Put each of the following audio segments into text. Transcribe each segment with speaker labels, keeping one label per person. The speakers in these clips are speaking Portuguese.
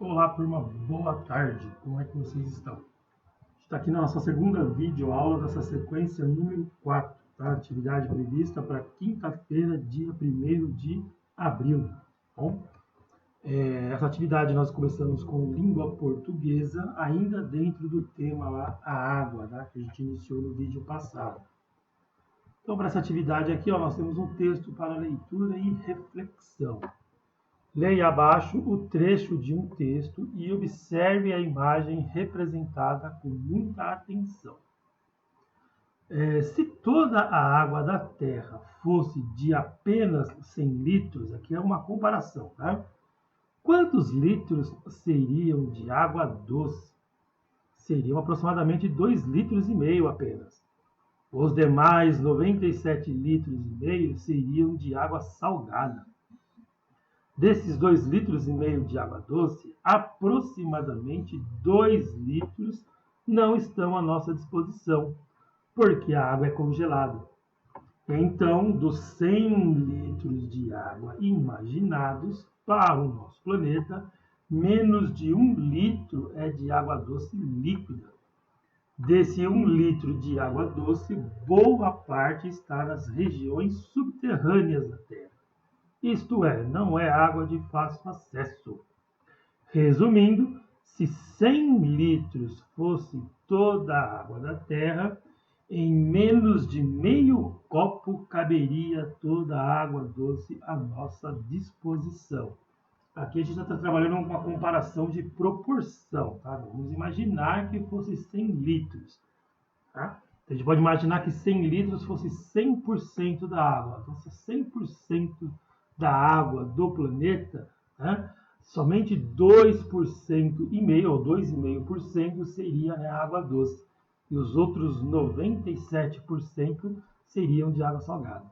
Speaker 1: Olá, turma, boa tarde, como é que vocês estão? A gente está aqui na nossa segunda videoaula dessa sequência número 4, tá? Atividade prevista para quinta-feira, dia 1º de abril. Bom, essa atividade nós começamos com língua portuguesa, ainda dentro do tema lá, a água, tá? Que a gente iniciou no vídeo passado. Então, para essa atividade aqui, ó, nós temos um texto para leitura e reflexão. Leia abaixo o trecho de um texto e observe a imagem representada com muita atenção. Se toda a água da Terra fosse de apenas 100 litros, aqui é uma comparação, tá? Quantos litros seriam de água doce? Seriam aproximadamente 2,5 litros apenas. Os demais 97,5 litros seriam de água salgada. Desses 2,5 litros de água doce, aproximadamente 2 litros não estão à nossa disposição, porque a água é congelada. Então, dos 100 litros de água imaginados para o nosso planeta, menos de 1 litro é de água doce líquida. Desse 1 litro de água doce, boa parte está nas regiões subterrâneas da Terra. Isto é, não é água de fácil acesso. Resumindo, se 100 litros fosse toda a água da Terra, em menos de meio copo caberia toda a água doce à nossa disposição. Aqui a gente está trabalhando uma comparação de proporção, tá? Vamos imaginar que fosse 100 litros, tá? A gente pode imaginar que 100 litros fosse 100% da água. Então, se 100% da água do planeta, né, somente 2,5% ou 2,5% seria água doce. E os outros 97% seriam de água salgada.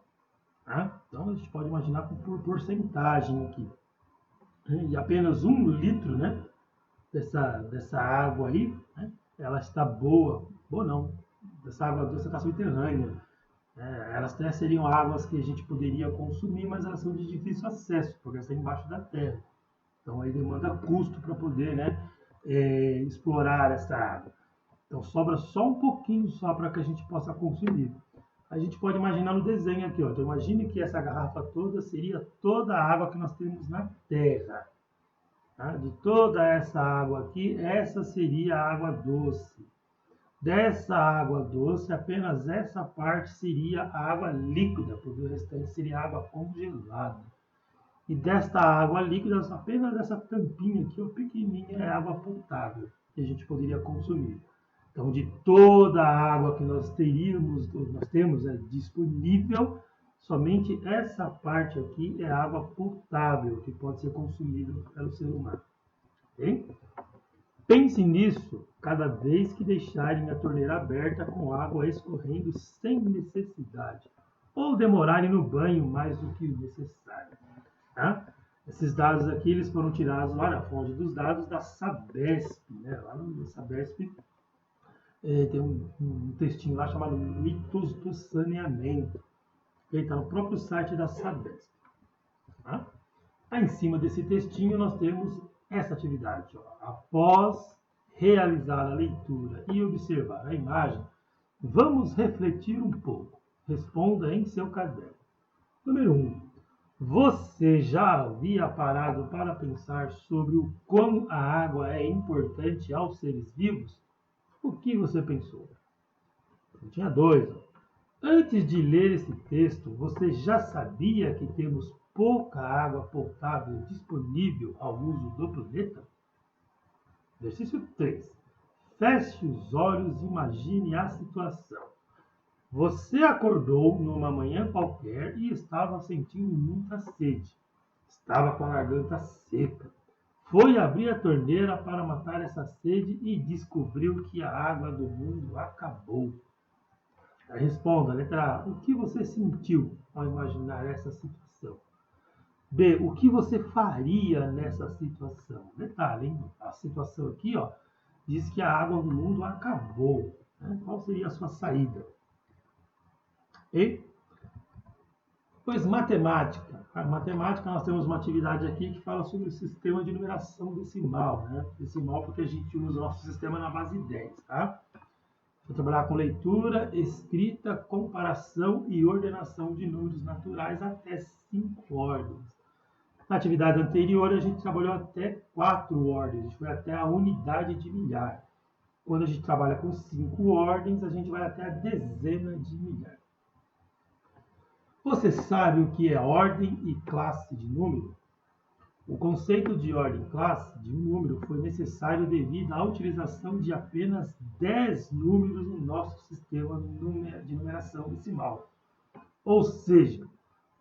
Speaker 1: Tá? Então, a gente pode imaginar por porcentagem aqui. E apenas 1 litro, né, dessa água aí, né, ela está boa não, dessa água doce está subterrânea. Elas até seriam águas que a gente poderia consumir, mas elas são de difícil acesso, porque elas estão embaixo da terra. Então aí demanda custo para poder, né, explorar essa água. Então sobra só um pouquinho só para que a gente possa consumir. A gente pode imaginar no desenho aqui, ó. Então imagine que essa garrafa toda seria toda a água que nós temos na Terra. Tá? De toda essa água aqui, essa seria a água doce. Dessa água doce, apenas essa parte seria a água líquida, porque o restante seria água congelada. E desta água líquida, apenas essa tampinha aqui, pequenininha, é água potável, que a gente poderia consumir. Então, de toda a água que nós temos disponível, somente essa parte aqui é água potável, que pode ser consumida pelo ser humano. Ok? Pense nisso cada vez que deixarem a torneira aberta com água escorrendo sem necessidade, ou demorarem no banho mais do que o necessário. Tá? Esses dados aqui eles foram tirados lá na fonte dos dados da Sabesp. Né? Lá no Sabesp tem um textinho lá chamado Mitos do Saneamento, que está no próprio site da Sabesp. Tá? Aí, em cima desse textinho nós temos essa atividade. Ó. Após realizar a leitura e observar a imagem, vamos refletir um pouco. Responda em seu caderno. Número 1. Você já havia parado para pensar sobre o como a água é importante aos seres vivos? O que você pensou? Tinha 2. Antes de ler esse texto, você já sabia que temos pouca água potável disponível ao uso do planeta? Exercício 3. Feche os olhos e imagine a situação. Você acordou numa manhã qualquer e estava sentindo muita sede. Estava com a garganta seca. Foi abrir a torneira para matar essa sede e descobriu que a água do mundo acabou. Responda, letra A. O que você sentiu ao imaginar essa situação? B. O que você faria nessa situação? Detalhe, hein? A situação aqui, ó, diz que a água do mundo acabou. Né? Qual seria a sua saída? E Pois matemática. A matemática, nós temos uma atividade aqui que fala sobre o sistema de numeração decimal, né? Decimal porque a gente usa o nosso sistema na base 10, tá? Vou trabalhar com leitura, escrita, comparação e ordenação de números naturais até 5 ordens. Na atividade anterior, a gente trabalhou até 4 ordens, a gente foi até a unidade de milhar. Quando a gente trabalha com 5 ordens, a gente vai até a dezena de milhar. Você sabe o que é ordem e classe de número? O conceito de ordem e classe de um número foi necessário devido à utilização de apenas 10 números no nosso sistema de numeração decimal. Ou seja,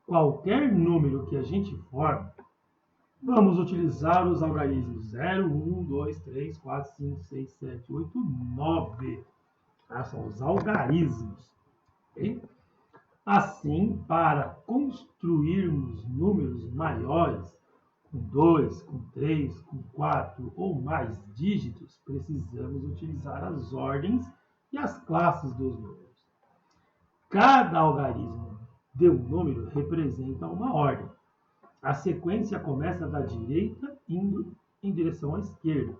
Speaker 1: qualquer número que a gente forme, vamos utilizar os algarismos 0, 1, 2, 3, 4, 5, 6, 7, 8, 9. São os algarismos. Okay? Assim, para construirmos números maiores, com 2, com 3, com 4 ou mais dígitos, precisamos utilizar as ordens e as classes dos números. Cada algarismo de um número representa uma ordem. A sequência começa da direita indo em direção à esquerda,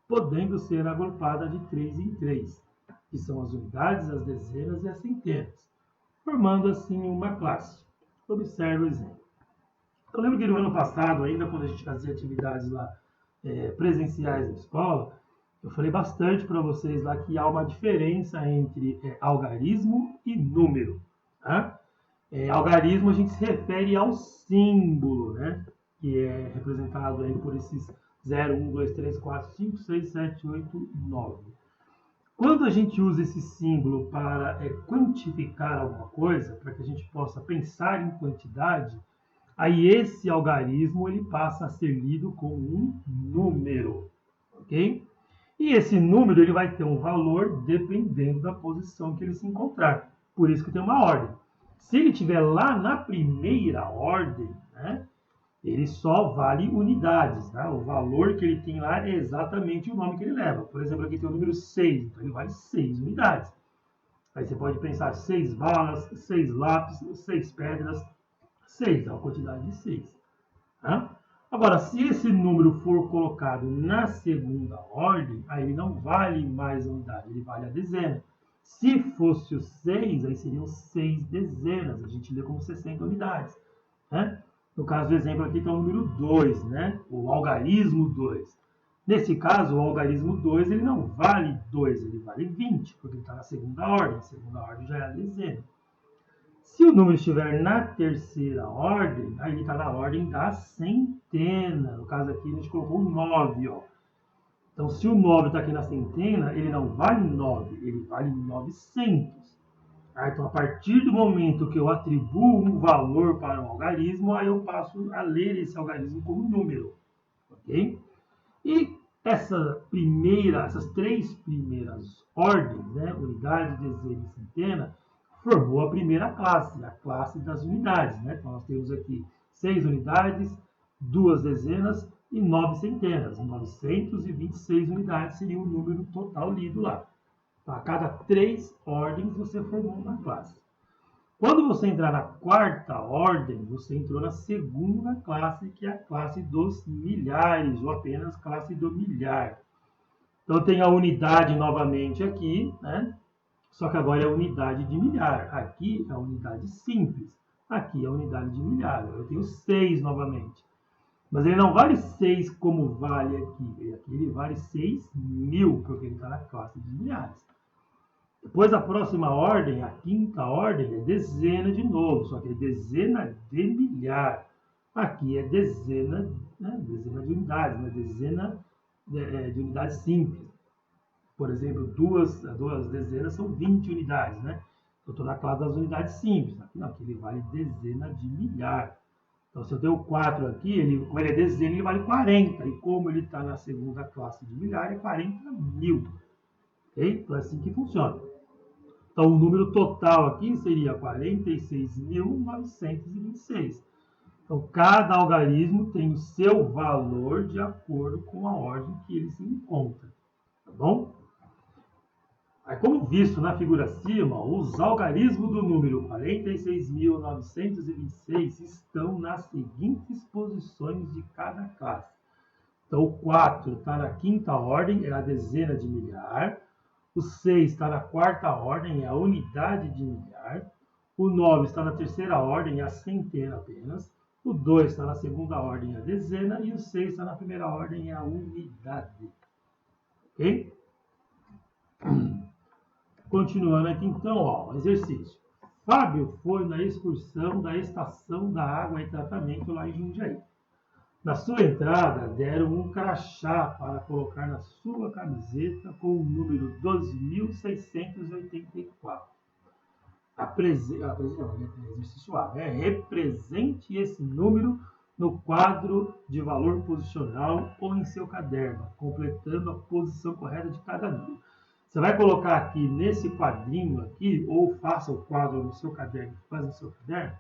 Speaker 1: podendo ser agrupada de 3 em 3, que são as unidades, as dezenas e as centenas, formando assim uma classe. Observe o exemplo. Eu lembro que no ano passado, ainda quando a gente fazia atividades lá presenciais na escola, eu falei bastante para vocês lá que há uma diferença entre algarismo e número. Tá? Algarismo a gente se refere ao símbolo, né? Que é representado aí por esses 0, 1, 2, 3, 4, 5, 6, 7, 8, 9. Quando a gente usa esse símbolo para quantificar alguma coisa, para que a gente possa pensar em quantidade, aí esse algarismo ele passa a ser lido como um número, ok? E esse número ele vai ter um valor dependendo da posição que ele se encontrar. Por isso que tem uma ordem. Se ele estiver lá na primeira ordem, né, ele só vale unidades. Tá? O valor que ele tem lá é exatamente o nome que ele leva. Por exemplo, aqui tem o número 6, então ele vale 6 unidades. Aí você pode pensar 6 balas, 6 lápis, 6 pedras, 6, é uma quantidade de 6. Tá? Agora, se esse número for colocado na segunda ordem, aí ele não vale mais a unidade, ele vale a dezena. Se fosse o 6, aí seriam 6 dezenas, a gente lê como 60 unidades. Né? No caso do exemplo aqui está o número 2, né? O algarismo 2. Nesse caso, o algarismo 2 ele não vale 2, ele vale 20, porque ele está na segunda ordem. A segunda ordem já é a dezena. Se o número estiver na terceira ordem, aí ele está na ordem da centena. No caso aqui, a gente colocou 9. Ó. Então, se o 9 está aqui na centena, ele não vale 9, ele vale 900. Então, a partir do momento que eu atribuo um valor para um algarismo, aí eu passo a ler esse algarismo como número. Ok? E essas 3 primeiras ordens, né, unidade, dezena e centena, formou a primeira classe, a classe das unidades. Né? Então, nós temos aqui 6 unidades, 2 dezenas e 9 centenas. 926 unidades seria o número total lido lá. Então, a cada 3 ordens você formou uma classe. Quando você entrar na quarta ordem, você entrou na segunda classe, que é a classe dos milhares, ou apenas classe do milhar. Então, tem a unidade novamente aqui, né? Só que agora é a unidade de milhar. Aqui é a unidade simples. Aqui é a unidade de milhar. Eu tenho 6 novamente. Mas ele não vale 6 como vale aqui. Aqui ele vale 6.000, porque ele está na classe de milhares. Depois a próxima ordem, a quinta ordem, é dezena de novo. Só que é dezena de milhar. Aqui é dezena, né? Dezena de unidades, né? Dezena de unidades simples. Por exemplo, duas dezenas são 20 unidades, né? Eu estou na classe das unidades simples. Aqui não, aqui ele vale dezena de milhar. Então, se eu tenho 4 aqui, como ele é dezena, ele vale 40. E como ele está na segunda classe de milhar, é 40.000. Okay? Então, é assim que funciona. Então, o número total aqui seria 46.926. Então, cada algarismo tem o seu valor de acordo com a ordem que ele se encontra. Tá bom? Aí, como visto na figura acima, os algarismos do número 46.926 estão nas seguintes posições de cada classe. Então, o 4 está na quinta ordem, é a dezena de milhar. O 6 está na quarta ordem, é a unidade de milhar. O 9 está na terceira ordem, é a centena apenas. O 2 está na segunda ordem, é a dezena. E o 6 está na primeira ordem, é a unidade. Ok? Continuando aqui, então, ó, exercício. Fábio foi na excursão da estação da água e tratamento lá em Jundiaí. Na sua entrada, deram um crachá para colocar na sua camiseta com o número 12.684. Exercício A, né? Represente esse número no quadro de valor posicional ou em seu caderno, completando a posição correta de cada número. Você vai colocar aqui nesse quadrinho aqui, ou faça o quadro no seu caderno, faz no seu caderno,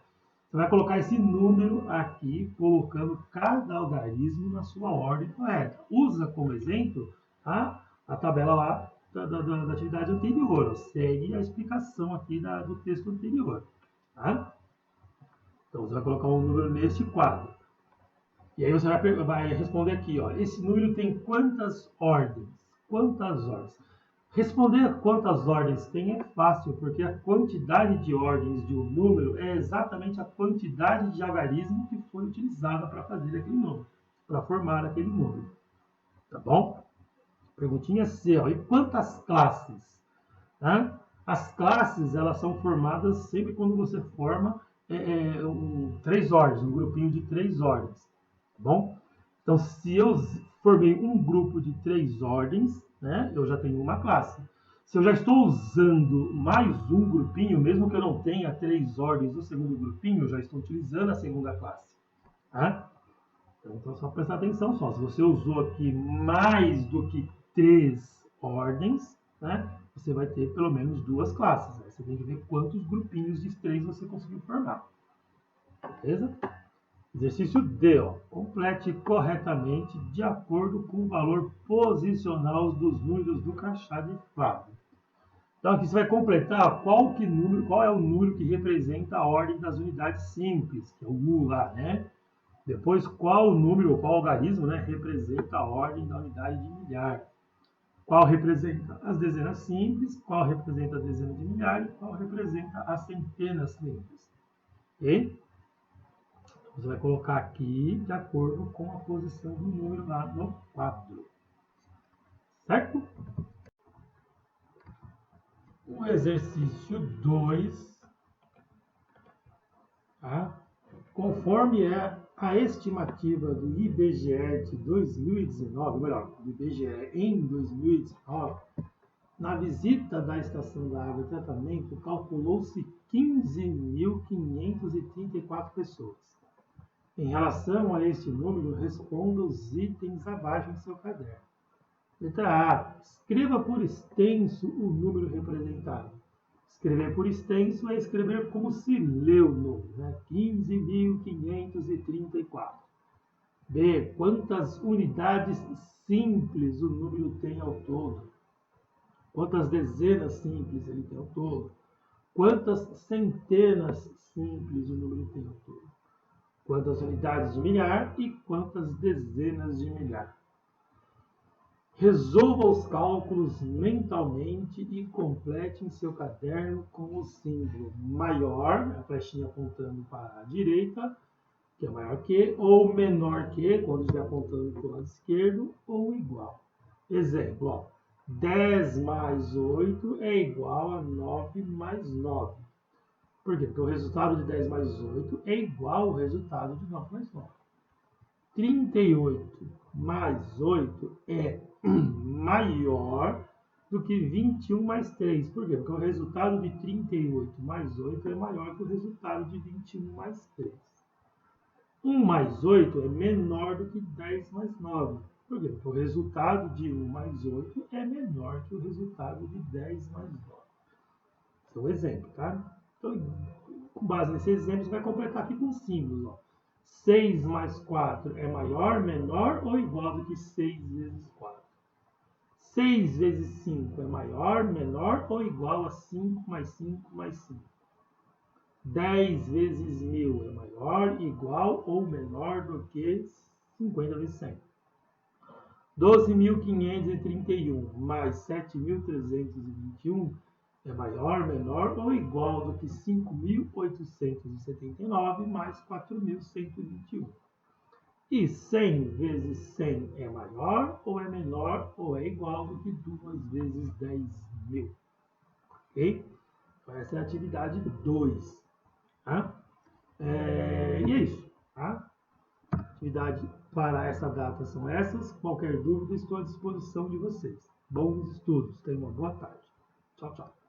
Speaker 1: você vai colocar esse número aqui, colocando cada algarismo na sua ordem correta. Usa como exemplo a tabela lá da atividade anterior. Segue a explicação aqui do texto anterior. Tá? Então, você vai colocar um número neste quadro. E aí você vai responder aqui, ó, esse número tem quantas ordens? Quantas ordens? Responder quantas ordens tem é fácil, porque a quantidade de ordens de um número é exatamente a quantidade de algarismo que foi utilizada para fazer aquele número, para formar aquele número. Tá bom? Perguntinha C, ó, e quantas classes? Tá? As classes, elas são formadas sempre quando você forma 3 ordens, um grupinho de 3 ordens. Tá bom? Então, se eu formei um grupo de 3 ordens, né, eu já tenho uma classe. Se eu já estou usando mais um grupinho, mesmo que eu não tenha 3 ordens do segundo grupinho, eu já estou utilizando a segunda classe. Tá? Então, só prestar atenção só. Se você usou aqui mais do que 3 ordens, né, você vai ter pelo menos 2 classes. Né? Você tem que ver quantos grupinhos de 3 você conseguiu formar. Beleza? Exercício D, ó. Complete corretamente de acordo com o valor posicional dos números do crachá de Fábio. Então aqui você vai completar qual é o número que representa a ordem das unidades simples, que é o U lá, né? Depois qual número, qual algarismo, né, representa a ordem da unidade de milhar. Qual representa as dezenas simples, qual representa a dezena de milhar e qual representa as centenas simples. Ok? Você vai colocar aqui de acordo com a posição do número lá no quadro. Certo? O exercício 2, tá? Conforme a estimativa do IBGE de 2019, melhor, do IBGE em 2019, na visita da Estação da Água e Tratamento, calculou-se 15.534 pessoas. Em relação a este número, responda os itens abaixo do seu caderno. Letra A. Escreva por extenso o número representado. Escrever por extenso é escrever como se lê o número, né? 15.534. B. Quantas unidades simples o número tem ao todo? Quantas dezenas simples ele tem ao todo? Quantas centenas simples o número tem ao todo? Quantas unidades de milhar e quantas dezenas de milhar. Resolva os cálculos mentalmente e complete em seu caderno com o símbolo maior, a flechinha apontando para a direita, que é maior que, ou menor que, quando estiver apontando para o lado esquerdo, ou igual. Exemplo, ó, 10 mais 8 é igual a 9 mais 9. Por quê? Porque o resultado de 10 mais 8 é igual ao resultado de 9 mais 9. 38 mais 8 é maior do que 21 mais 3. Por quê? Porque o resultado de 38 mais 8 é maior que o resultado de 21 mais 3. 1 mais 8 é menor do que 10 mais 9. Por quê? Porque o resultado de 1 mais 8 é menor que o resultado de 10 mais 9. Esse é um exemplo, tá? Então, com base nesse exemplo, você vai completar aqui com símbolos. Ó. 6 mais 4 é maior, menor ou igual do que 6 vezes 4? 6 vezes 5 é maior, menor ou igual a 5 mais 5 mais 5? 10 vezes 1000 é maior, igual ou menor do que 50 vezes 100? 12.531 mais 7.321 é maior, menor ou igual do que 5.879 mais 4.121? E 100 vezes 100 é maior ou é menor ou é igual do que 2 vezes 10.000? Ok? Então, essa é a atividade 2. Tá? E é isso. Tá? Atividade para essa data são essas. Qualquer dúvida, estou à disposição de vocês. Bons estudos. Tenham uma boa tarde. Tchau, tchau.